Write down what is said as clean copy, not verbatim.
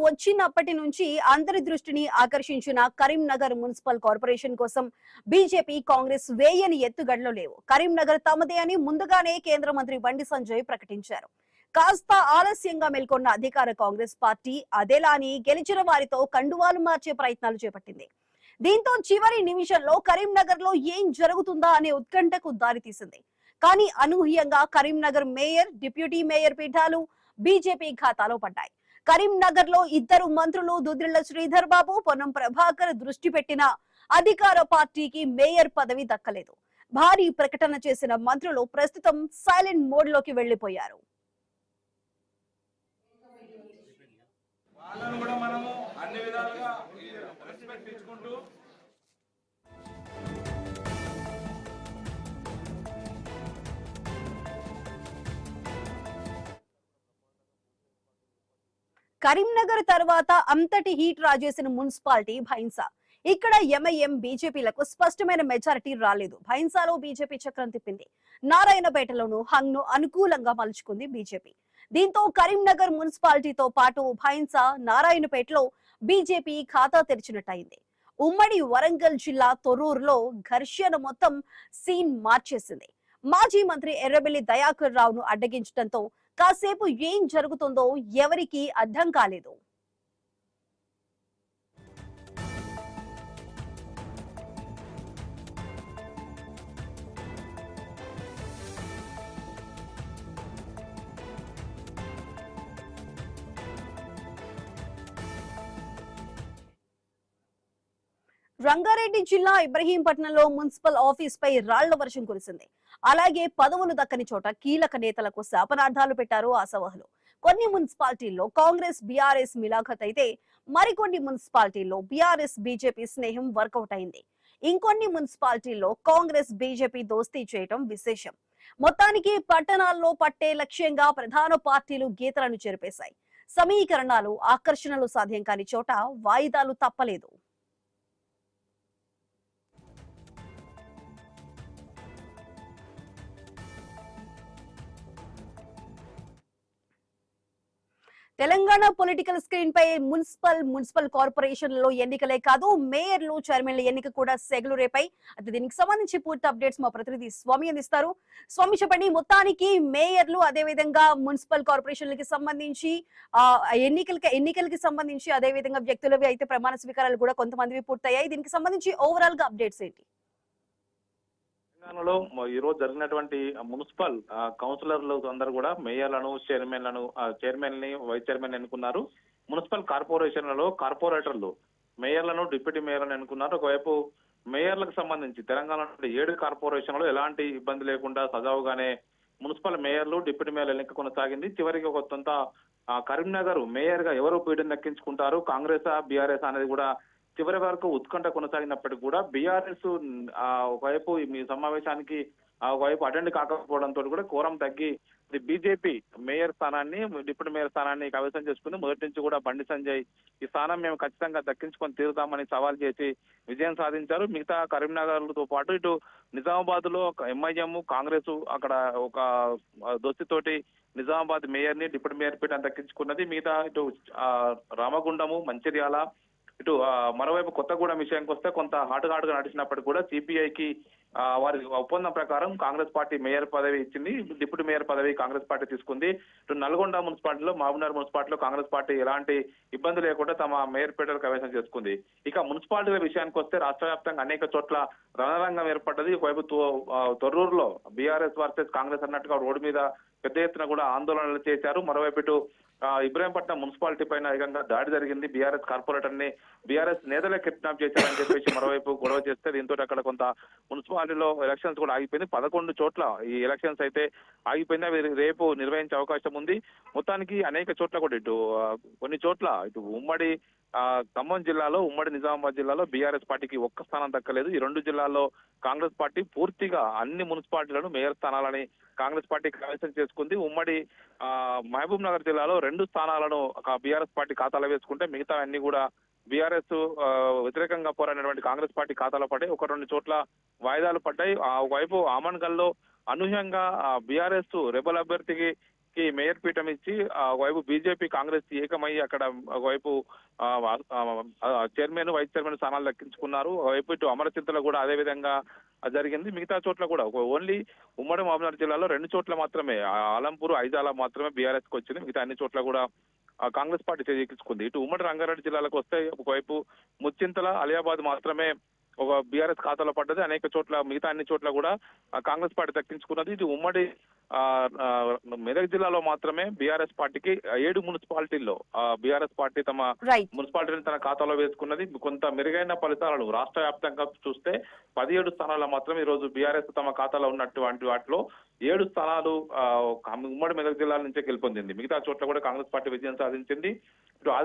వచ్చినప్పటి నుంచి అందరి దృష్టిని ఆకర్షించిన కరీంనగర్ మున్సిపల్ కార్పొరేషన్ కోసం బీజేపీ కాంగ్రెస్ వేయని ఎత్తుగడలు లేవు. కరీంనగర్ తమదే అని ముందుగానే కేంద్ర మంత్రి బండి సంజయ్ ప్రకటించారు. కాస్త ఆలస్యంగా మేల్కొన్న అధికార కాంగ్రెస్ పార్టీ అదేలాని గెలిచిన వారితో కండువాలు మార్చే ప్రయత్నాలు చేపట్టింది. దీంతో చివరి నిమిషంలో కరీంనగర్ లో ఏం జరుగుతుందా అనే ఉత్కంఠకు దారితీసింది. కానీ అనూహ్యంగా కరీంనగర్ మేయర్, డిప్యూటీ మేయర్ పీఠాలు బీజేపీ ఖాతాలో పడ్డాయి. కరీంనగర్ లో ఇద్దరు మంత్రులు దుద్దిళ్ల శ్రీధర్ బాబు, పొన్నం ప్రభాకర్ దృష్టి పెట్టిన అధికార పార్టీకి మేయర్ పదవి దక్కలేదు. భారీ ప్రకటన చేసిన మంత్రులు ప్రస్తుతం సైలెంట్ మోడ్ లోకి వెళ్లిపోయారు. కరీంనగర్ తర్వాత అంతటి హీట్ రాజేసిన మున్సిపాలిటీ భైన్సా. ఇక్కడ ఎంఐఎం బీజేపీలకు స్పష్టమైన మెజారిటీ రాలేదు. భైన్సాలో బీజేపీ చక్రం తిప్పింది. నారాయణపేటలోను హంగ్ను అనుకూలంగా మలుచుకుంది బీజేపీ. దీంతో కరీంనగర్ మున్సిపాలిటీతో పాటు భైన్సా, నారాయణపేటలో బీజేపీ ఖాతా తెరిచినట్టయింది. ఉమ్మడి వరంగల్ జిల్లా తొర్రూరులో ఘర్షణ మొత్తం సీన్ మార్చేసింది. మాజీ మంత్రి ఎర్రబెల్లి దయాకర్ రావును అడ్డగించడంతో కాసేపు ఏం జరుగుతుందో ఎవరికీ అర్థం కాలేదు. రంగారెడ్డి జిల్లా ఇబ్రహీంపట్నంలో మున్సిపల్ ఆఫీస్ పై రాళ్ల వర్షం కురిసింది. అలాగే పదవులు దక్కని చోట కీలక నేతలకు శాపనార్థాలు పెట్టారు ఆశావహులు. కొన్ని మున్సిపాలిటీల్లో కాంగ్రెస్ బీఆర్ఎస్ మిలాఖత్ అయితే మరికొన్ని మున్సిపాలిటీల్లో బీఆర్ఎస్ బీజేపీ స్నేహం వర్కౌట్ అయింది. ఇంకొన్ని మున్సిపాలిటీల్లో కాంగ్రెస్ బీజేపీ దోస్తీ చేయటం విశేషం. మొత్తానికి పట్టణాల్లో పట్టే లక్ష్యంగా ప్రధాన పార్టీలు గీతలను చెరిపేశాయి. సమీకరణాలు, ఆకర్షణలు సాధ్యం కాని చోట వాయిదాలు తప్పలేదు. తెలంగాణ పొలిటికల్ స్క్రీన్ పై మున్సిపల్ కార్పొరేషన్లలో ఎన్నికలే కాదు, మేయర్లు, చైర్మన్ల ఎన్నిక కూడా సెగలు రేపాయి. అయితే దీనికి సంబంధించి పూర్తి అప్డేట్స్ మా ప్రతినిధి స్వామి అందిస్తారు. స్వామి, చెప్పండి, మొత్తానికి మేయర్లు అదే విధంగా మున్సిపల్ కార్పొరేషన్లకి సంబంధించి ఎన్నికలకి సంబంధించి అదే విధంగా వ్యక్తులవి అయితే ప్రమాణ స్వీకారాలు కూడా కొంతమందివి పూర్తయ్యాయి. దీనికి సంబంధించి ఓవరాల్ గా అప్డేట్స్ ఏంటి? తెలంగాణలో ఈ రోజు జరిగినటువంటి మున్సిపల్ కౌన్సిలర్లు అందరూ కూడా మేయర్లను, చైర్మన్ ని, వైస్ చైర్మన్ ఎన్నుకున్నారు. మున్సిపల్ కార్పొరేషన్లలో కార్పొరేటర్లు మేయర్లను, డిప్యూటీ మేయర్లను ఎన్నుకున్నారు. ఒకవైపు మేయర్లకు సంబంధించి తెలంగాణలో 7 కార్పొరేషన్లలో ఎలాంటి ఇబ్బంది లేకుండా సజావుగానే మున్సిపల్ మేయర్లు, డిప్యూటీ మేయర్లు ఎన్నిక కొనసాగింది. చివరికి కొంత కరీంనగర్ మేయర్ గా ఎవరు పీఠం దక్కించుకుంటారు, కాంగ్రెస్ బీఆర్ఎస్ అనేది కూడా చివరి వరకు ఉత్కంఠ కొనసాగినప్పటికీ కూడా బీఆర్ఎస్ ఒకవైపు ఈ సమావేశానికి ఒకవైపు అటెండ్ కాకపోవడంతో కూడా కోరం తగ్గి బీజేపీ మేయర్ స్థానాన్ని, డిప్యూటీ మేయర్ స్థానాన్ని కైవసం చేసుకుంది. మొదటి నుంచి కూడా బండి సంజయ్ ఈ స్థానం మేము ఖచ్చితంగా దక్కించుకొని తీరుతామని సవాల్ చేసి విజయం సాధించారు. మిగతా కరీంనగర్ తో పాటు ఇటు నిజామాబాద్ లో ఎంఐఎం, కాంగ్రెస్ అక్కడ ఒక దోస్తితోటి నిజామాబాద్ మేయర్ ని, డిప్యూటీ మేయర్ పీఠాన్ని దక్కించుకున్నది. మిగతా ఇటు రామగుండము, మంచిర్యాల, ఇటు మరోవైపు కొత్తగూడెం విషయానికి వస్తే కొంత హాటుగా నడిచినప్పటికీ కూడా సిపిఐకి వారి ఒప్పందం ప్రకారం కాంగ్రెస్ పార్టీ మేయర్ పదవి ఇచ్చింది. డిప్యూటీ మేయర్ పదవి కాంగ్రెస్ పార్టీ తీసుకుంది. ఇటు నల్గొండ మున్సిపాలిటీలో, మహబూబ్నగర్ మున్సిపాలిటీలో కాంగ్రెస్ పార్టీ ఎలాంటి ఇబ్బంది లేకుండా తమ మేయర్ పీఠాలు కైవసం చేసుకుంది. ఇక మున్సిపాలిటీల విషయానికి వస్తే రాష్ట్ర వ్యాప్తంగా అనేక చోట్ల రణరంగం ఏర్పడ్డది. ఒకవైపు తొర్రూరులో బీఆర్ఎస్ వర్సెస్ కాంగ్రెస్ అన్నట్టుగా రోడ్డు మీద పెద్ద ఎత్తున కూడా ఆందోళనలు చేశారు. మరోవైపు ఇటు ఇబ్రహీంపట్నం మున్సిపాలిటీ పైన ఏకంగా దాడి జరిగింది. బీఆర్ఎస్ కార్పొరేటర్ ని బీఆర్ఎస్ నేతలే కిడ్నాప్ చేశారని చెప్పేసి మరోవైపు గొడవ చేస్తే దీంతో అక్కడ కొంత మున్సిపాలిటీలో ఎలక్షన్స్ కూడా ఆగిపోయింది. 11 చోట్ల ఈ ఎలక్షన్స్ అయితే ఆగిపోయింది. అవి రేపు నిర్వహించే అవకాశం ఉంది. మొత్తానికి అనేక చోట్ల కూడా ఇటు కొన్ని చోట్ల ఇటు ఉమ్మడి ఖమ్మం జిల్లాలో, ఉమ్మడి నిజామాబాద్ జిల్లాలో బీఆర్ఎస్ పార్టీకి ఒక్క స్థానం దక్కలేదు. ఈ 2 జిల్లాల్లో కాంగ్రెస్ పార్టీ పూర్తిగా అన్ని మున్సిపాలిటీలను, మేయర్ స్థానాలని కాంగ్రెస్ పార్టీ కైవసం చేసుకుంది. ఉమ్మడి మహబూబ్ నగర్ జిల్లాలో 2 స్థానాలను బీఆర్ఎస్ పార్టీ ఖాతాలో వేసుకుంటే మిగతా అన్ని కూడా బీఆర్ఎస్ వ్యతిరేకంగా పోరాడినటువంటి కాంగ్రెస్ పార్టీ ఖాతాలో పడ్డాయి. 1-2 చోట్ల వాయిదాలు పడ్డాయి. ఒకవైపు ఆమన్గల్ లో అనూహ్యంగా బీఆర్ఎస్ రెబల్ అభ్యర్థికి కి మేయర్ పీఠం ఇచ్చి ఒకవైపు బీజేపీ కాంగ్రెస్ ఏకమై అక్కడ ఒకవైపు చైర్మన్ వైస్ చైర్మన్ స్థానాలు దక్కించుకున్నారు. ఒకవైపు ఇటు అమరచింతలో కూడా అదే విధంగా జరిగింది. మిగతా చోట్ల కూడా ఓన్లీ ఉమ్మడి మహబూబ్నగర్ జిల్లాలో 2 చోట్ల మాత్రమే ఆలంపూర్, ఐజాల మాత్రమే బీఆర్ఎస్ కి వచ్చింది. మిగతా అన్ని చోట్ల కూడా కాంగ్రెస్ పార్టీ చేజిక్కించుకుంది. ఇటు ఉమ్మడి రంగారెడ్డి జిల్లాలకు వస్తే ఒకవైపు ముచ్చింతల, అలియాబాద్ మాత్రమే ఒక బీఆర్ఎస్ ఖాతాలో పడ్డది. అనేక చోట్ల మిగతా అన్ని చోట్ల కూడా కాంగ్రెస్ పార్టీ దక్కించుకున్నది. ఇది ఉమ్మడి మెదక్ జిల్లాలో మాత్రమే బీఆర్ఎస్ పార్టీకి 7 మున్సిపాలిటీల్లో బీఆర్ఎస్ పార్టీ తమ రైట్. మున్సిపాలిటీని తన ఖాతాలో వేసుకున్నది. కొంత మెరుగైన ఫలితాలను రాష్ట్ర వ్యాప్తంగా చూస్తే 17 స్థానాల్లో మాత్రం ఈ రోజు బీఆర్ఎస్ తమ ఖాతాలో ఉన్నటువంటి వాటిలో 7 స్థానాలు ఉమ్మడి మెదక్ జిల్లా నుంచే గెలుపొందింది. మిగతా చోట్ల కూడా కాంగ్రెస్ పార్టీ విజయం సాధించింది. ఇటు